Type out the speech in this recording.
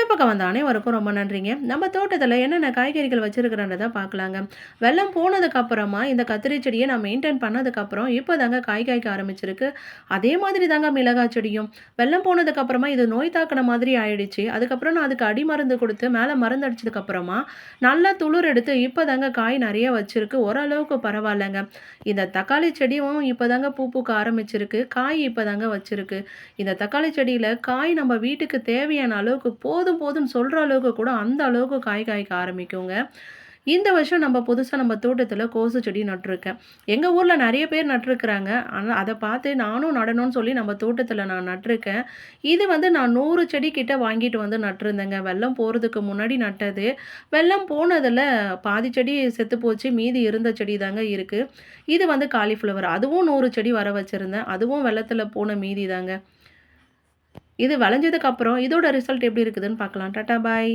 பக்கம் வந்த அனைவருக்கும் ரொம்ப நன்றிங்க. நம்ம தோட்டத்துல என்னென்ன காய்கறிகள் வச்சிருக்கிறோன்றத பார்க்கலாங்க. வெள்ளம் போனதுக்கப்புறமா இந்த கத்திரி செடிய நான் மெயின்டெயின் பண்ணதுக்கப்புறம் இப்ப தாங்க காய் காய்க்க ஆரம்பிச்சிருக்கு. அதே மாதிரி தாங்க மிளகாய் செடியும். வெள்ளம் போனதுக்கப்புறமா இது நோய் தாக்குன மாதிரி ஆயிடுச்சு. அதுக்கப்புறம் நான் அதுக்கு அடி மருந்து குடுத்து மேல மருந்து அடிச்சதுக்கப்புறமா நல்லா துளிர் எடுத்து இப்ப தாங்க காய் நெறைய வச்சிருக்கு. ஓரளவுக்கு பரவாயில்லங்க. இந்த தக்காளி செடியும் இப்ப தாங்க பூ பூக்க ஆரம்பிச்சிருக்கு. காய் இப்ப தாங்க வச்சிருக்கு. இந்த தக்காளி செடியில காய் நம்ம வீட்டுக்கு தேவையான அளவுக்கு போதும் போதும்ன்னு சொல்ற அளவுக்கு கூட அந்த அளவுக்கு காய் காய்க்க ஆரம்பிக்குங்க. இந்த வருஷம் நம்ம புதுசா நம்ம தோட்டத்துல கோசு செடி நட்டுருக்கேன். எங்க ஊர்ல நெறைய பேர் நட்டுருக்குறாங்க. ஆனா அத பார்த்து நானும் நடணும்னு சொல்லி நம்ம தோட்டத்துல நான் நட்டுருக்கேன். இது வந்து நான் 100 செடி கிட்ட வாங்கிட்டு வந்து நட்டுருந்தேங்க. வெள்ளம் போறதுக்கு முன்னாடி நட்டது. வெள்ளம் போனதுல பாதி செடி செத்து போச்சு. மீதி இருந்த செடி தாங்க இருக்கு. இது வந்து காலிஃப்ளவர். அதுவும் 100 செடி வர வச்சிருந்தேன். அதுவும் வெள்ளத்துல போன மீதி தாங்க. இது விளைஞ்சதுக்கு அப்புறம் இதோட ரிசல்ட் எப்படி இருக்குதுன்னு பார்க்கலாம். டாட்டா பாய்.